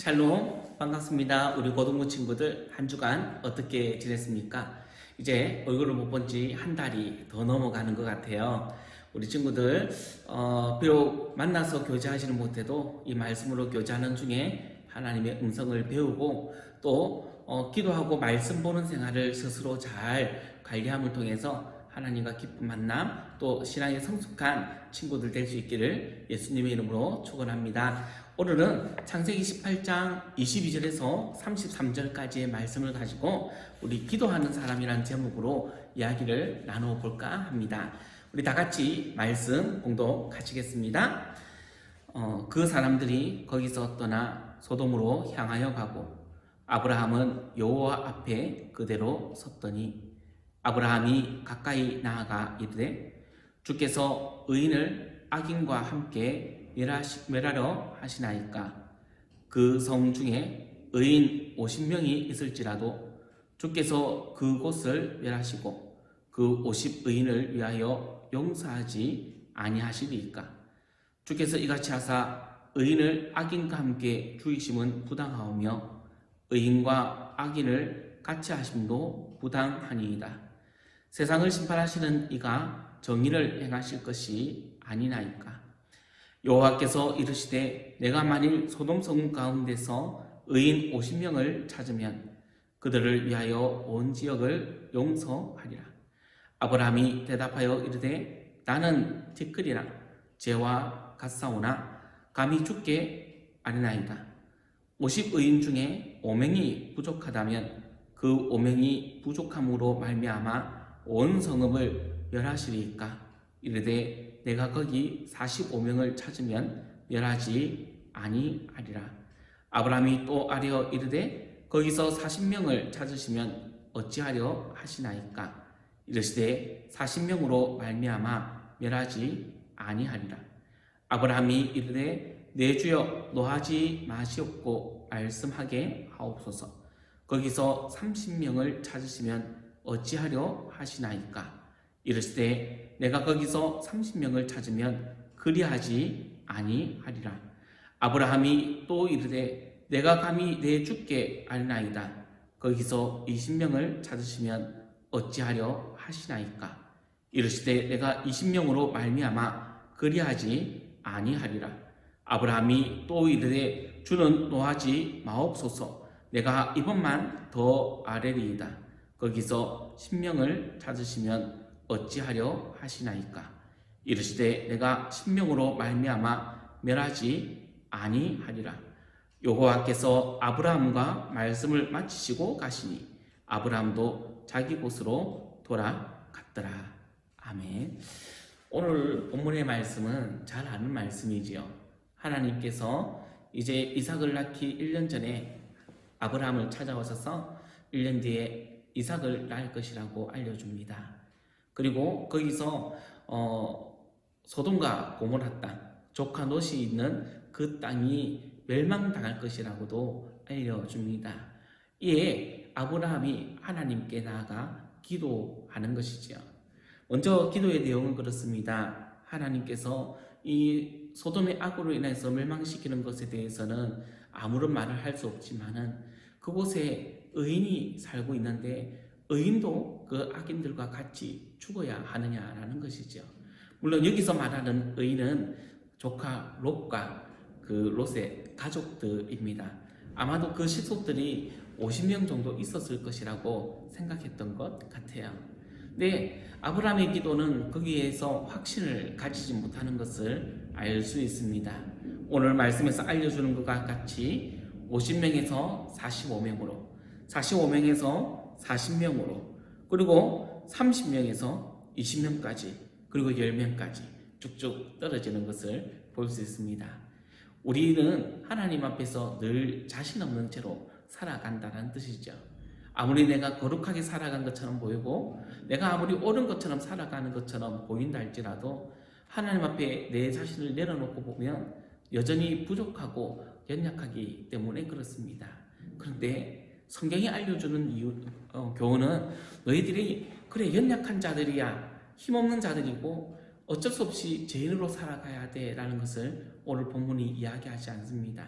샬롬, 반갑습니다. 우리 고등부 친구들 한 주간 어떻게 지냈습니까? 이제 얼굴을 못 본 지 한 달이 더 넘어가는 것 같아요. 우리 친구들 비록 만나서 교제하지는 못해도 이 말씀으로 교제하는 중에 하나님의 음성을 배우고 또 기도하고 말씀 보는 생활을 스스로 잘 관리함을 통해서 하나님과 깊은 만남 또 신앙에 성숙한 친구들 될 수 있기를 예수님의 이름으로 축원합니다. 오늘은 창세기 18장 22절에서 33절까지의 말씀을 가지고 우리 기도하는 사람이라는 제목으로 이야기를 나누어 볼까 합니다. 우리 다 같이 말씀 공독하시겠습니다. 그 사람들이 거기서 떠나 소돔으로 향하여 가고 아브라함은 여호와 앞에 그대로 섰더니 아브라함이 가까이 나아가 이르되 주께서 의인을 악인과 함께 멸하려 하시나이까. 그 성 중에 의인 50명이 있을지라도 주께서 그곳을 멸하시고 그 50의인을 위하여 용서하지 아니하시리이까. 주께서 이같이 하사 의인을 악인과 함께 죽이심은 부당하오며 의인과 악인을 같이 하심도 부당하니이다. 세상을 심판하시는 이가 정의를 행하실 것이 아니나이까. 여호와께서 이르시되 내가 만일 소돔 성 가운데서 의인 50명을 찾으면 그들을 위하여 온 지역을 용서하리라. 아브라함이 대답하여 이르되 나는 티끌이라 재와 같사오나 감히 죽게 아니나이다. 50의인 중에 5명이 부족하다면 그 5명이 부족함으로 말미암아 온 성읍을 멸하시리이까. 이르되 내가 거기 45명을 찾으면 멸하지 아니하리라. 아브라함이 또 아뢰어 이르되 거기서 40명을 찾으시면 어찌하려 하시나이까. 이르시되 40명으로 말미암아 멸하지 아니하리라. 아브라함이 이르되 내 주여 노하지 마시옵고 말씀하게 하옵소서. 거기서 30명을 찾으시면 어찌하려 하시나이까. 이르시되 내가 거기서 30명을 찾으면 그리하지 아니하리라. 아브라함이 또 이르되 내가 감히 내 주께 아니나이다. 거기서 20명을 찾으시면 어찌하려 하시나이까. 이르시되 내가 20명으로 말미암아 그리하지 아니하리라. 아브라함이 또 이르되 주는 노하지 마옵소서. 내가 이번만 더 아뢰리이다. 거기서 10명을 찾으시면 어찌하려 하시나이까. 이르시되 내가 10명으로 말미암아 멸하지 아니하리라. 여호와께서 아브라함과 말씀을 마치시고 가시니 아브라함도 자기 곳으로 돌아갔더라. 아멘. 오늘 본문의 말씀은 잘 아는 말씀이지요. 하나님께서 이제 이삭을 낳기 1년 전에 아브라함을 찾아오셔서 1년 뒤에 이삭을 낳을 것이라고 알려줍니다. 그리고 거기서 소돔과 고모라 땅, 조카 롯이 있는 그 땅이 멸망당할 것이라고도 알려줍니다. 이에 아브라함이 하나님께 나아가 기도하는 것이죠. 먼저 기도의 내용은 그렇습니다. 하나님께서 이 소돔의 악으로 인해서 멸망시키는 것에 대해서는 아무런 말을 할 수 없지만은 그곳에 의인이 살고 있는데 의인도 그 악인들과 같이 죽어야 하느냐라는 것이죠. 물론 여기서 말하는 의인은 조카 롯과 그 롯의 가족들입니다. 아마도 그 식속들이 50명 정도 있었을 것이라고 생각했던 것 같아요. 근데 아브라함의 기도는 거기에서 확신을 가지지 못하는 것을 알 수 있습니다. 오늘 말씀에서 알려주는 것과 같이 50명에서 45명으로 45명에서 40명으로 그리고 30명에서 20명까지 그리고 10명까지 쭉쭉 떨어지는 것을 볼 수 있습니다. 우리는 하나님 앞에서 늘 자신 없는 채로 살아간다는 뜻이죠. 아무리 내가 거룩하게 살아간 것처럼 보이고 내가 아무리 옳은 것처럼 살아가는 것처럼 보인다 할지라도 하나님 앞에 내 자신을 내려놓고 보면 여전히 부족하고 연약하기 때문에 그렇습니다. 그런데 성경이 알려주는 교훈은 너희들이 그래 연약한 자들이야 힘없는 자들이고 어쩔 수 없이 죄인으로 살아가야 돼 라는 것을 오늘 본문이 이야기하지 않습니다.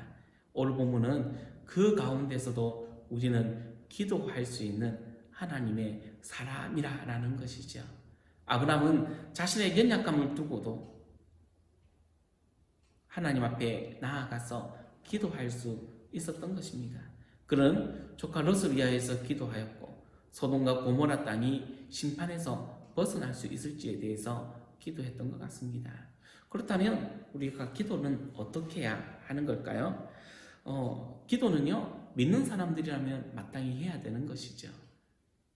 오늘 본문은 그 가운데서도 우리는 기도할 수 있는 하나님의 사람이라는 것이죠. 아브라함은 자신의 연약감을 두고도 하나님 앞에 나아가서 기도할 수 있었던 것입니다. 그는 조카 롯을 위하여서 기도하였고 소돔과 고모라 땅이 심판에서 벗어날 수 있을지에 대해서 기도했던 것 같습니다. 그렇다면 우리가 기도는 어떻게 해야 하는 걸까요? 기도는요, 믿는 사람들이라면 마땅히 해야 되는 것이죠.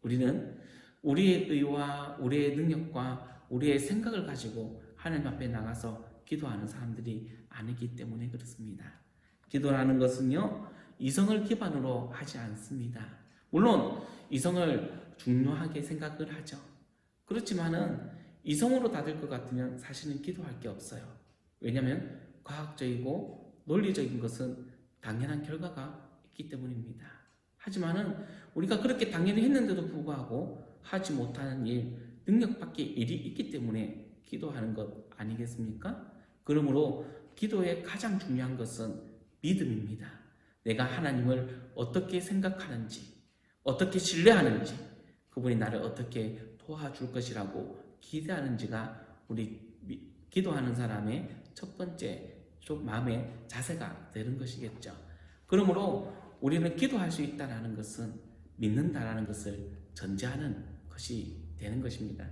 우리는 우리의 의와 우리의 능력과 우리의 생각을 가지고 하나님 앞에 나가서 기도하는 사람들이 아니기 때문에 그렇습니다. 기도라는 것은요, 이성을 기반으로 하지 않습니다. 물론 이성을 중요하게 생각을 하죠. 그렇지만은 이성으로 다 될 것 같으면 사실은 기도할 게 없어요. 왜냐하면 과학적이고 논리적인 것은 당연한 결과가 있기 때문입니다. 하지만은 우리가 그렇게 당연히 했는데도 불구하고 하지 못하는 일, 능력 밖의 일이 있기 때문에 기도하는 것 아니겠습니까? 그러므로 기도의 가장 중요한 것은 믿음입니다. 내가 하나님을 어떻게 생각하는지, 어떻게 신뢰하는지, 그분이 나를 어떻게 도와줄 것이라고 기대하는지가 우리 기도하는 사람의 첫 번째 마음의 자세가 되는 것이겠죠. 그러므로 우리는 기도할 수 있다는 것은 믿는다라는 것을 전제하는 것이 되는 것입니다.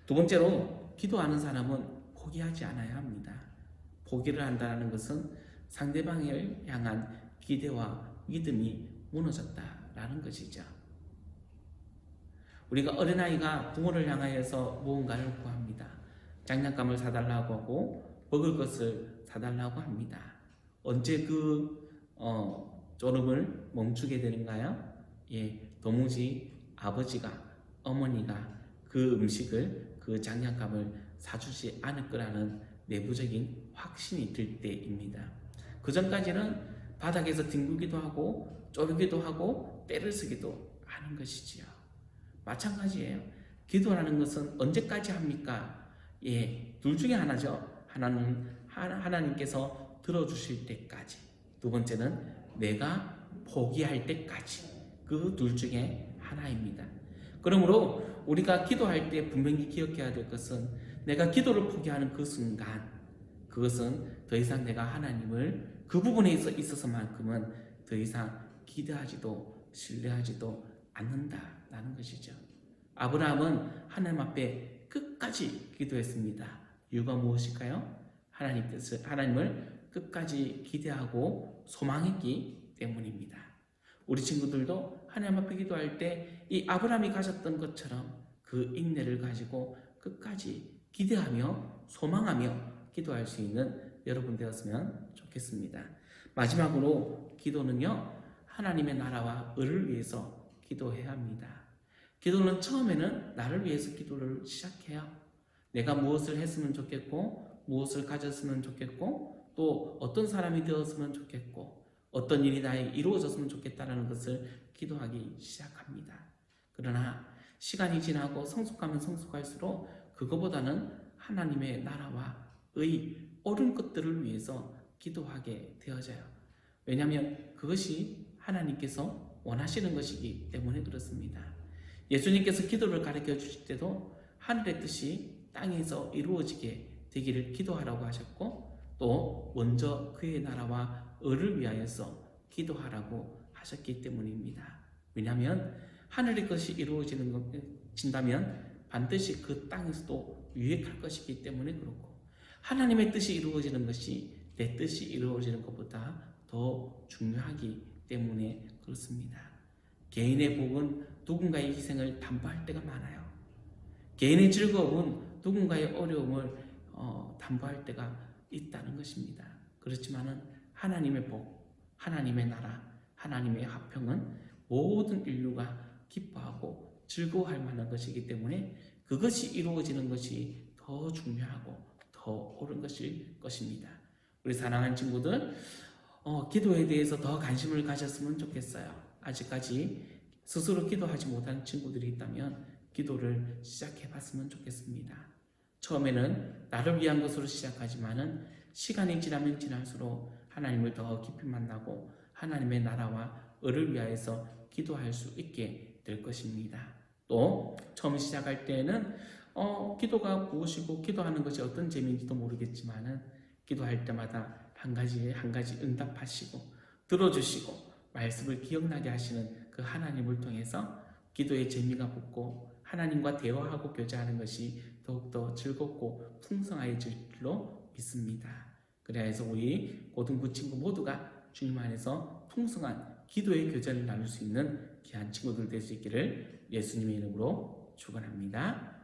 두 번째로 기도하는 사람은 포기하지 않아야 합니다. 포기를 한다는 것은 상대방을 향한 기대와 믿음이 무너졌다라는 것이죠. 우리가 어린아이가 부모를 향하여서 무언가를 구합니다. 장난감을 사달라고 하고 먹을 것을 사달라고 합니다. 언제 졸음을 멈추게 되는가요? 도무지 아버지가, 어머니가 그 음식을, 그 장난감을 사주지 않을 거라는 내부적인 확신이 들 때입니다. 그 전까지는 바닥에서 뒹굴기도 하고 쪼르기도 하고 때를 쓰기도 하는 것이지요. 마찬가지예요. 기도라는 것은 언제까지 합니까? 둘 중에 하나죠. 하나는 하나님께서 들어주실 때까지. 두 번째는 내가 포기할 때까지. 그 둘 중에 하나입니다. 그러므로 우리가 기도할 때 분명히 기억해야 될 것은 내가 기도를 포기하는 그 순간, 그것은 더 이상 내가 하나님을 그 부분에 있어서만큼은 더 이상 기대하지도 신뢰하지도 않는다라는 것이죠. 아브라함은 하나님 앞에 끝까지 기도했습니다. 이유가 무엇일까요? 하나님을 끝까지 기대하고 소망했기 때문입니다. 우리 친구들도 하나님 앞에 기도할 때 이 아브라함이 가졌던 것처럼 그 인내를 가지고 끝까지 기대하며 소망하며 기도할 수 있는 여러분 되었으면 좋겠습니다. 마지막으로 기도는요, 하나님의 나라와 의를 위해서 기도해야 합니다. 기도는 처음에는 나를 위해서 기도를 시작해요. 내가 무엇을 했으면 좋겠고, 무엇을 가졌으면 좋겠고, 또 어떤 사람이 되었으면 좋겠고, 어떤 일이 나에 이루어졌으면 좋겠다는 것을 기도하기 시작합니다. 그러나 시간이 지나고 성숙하면 성숙할수록 그거보다는 하나님의 나라와 의, 옳은 것들을 위해서 기도하게 되어져요. 왜냐하면 그것이 하나님께서 원하시는 것이기 때문에 그렇습니다. 예수님께서 기도를 가르쳐 주실 때도 하늘의 뜻이 땅에서 이루어지게 되기를 기도하라고 하셨고, 또 먼저 그의 나라와 의를 위하여서 기도하라고 하셨기 때문입니다. 왜냐하면 하늘의 것이 이루어진다면 반드시 그 땅에서도 유익할 것이기 때문에 그렇고, 하나님의 뜻이 이루어지는 것이 내 뜻이 이루어지는 것보다 더 중요하기 때문에 그렇습니다. 개인의 복은 누군가의 희생을 담보할 때가 많아요. 개인의 즐거움은 누군가의 어려움을 담보할 때가 있다는 것입니다. 그렇지만은 하나님의 복, 하나님의 나라, 하나님의 화평은 모든 인류가 기뻐하고 즐거워할 만한 것이기 때문에 그것이 이루어지는 것이 더 중요하고 더 옳은 것일 것입니다. 우리 사랑하는 친구들, 기도에 대해서 더 관심을 가졌으면 좋겠어요. 아직까지 스스로 기도하지 못하는 친구들이 있다면 기도를 시작해 봤으면 좋겠습니다. 처음에는 나를 위한 것으로 시작하지만은 시간이 지나면 지날수록 하나님을 더 깊이 만나고 하나님의 나라와 을을 위하여서 기도할 수 있게 될 것입니다. 또 처음 시작할 때에는 기도가 무엇이고 기도하는 것이 어떤 재미인지도 모르겠지만은 기도할 때마다 한 가지 한 가지 응답하시고 들어주시고 말씀을 기억나게 하시는 그 하나님을 통해서 기도의 재미가 붙고 하나님과 대화하고 교제하는 것이 더욱더 즐겁고 풍성해질 줄로 믿습니다. 그래서 우리 고등부 친구 모두가 주님 안에서 풍성한 기도의 교제를 나눌 수 있는 귀한 친구들 될 수 있기를 예수님의 이름으로 축원합니다.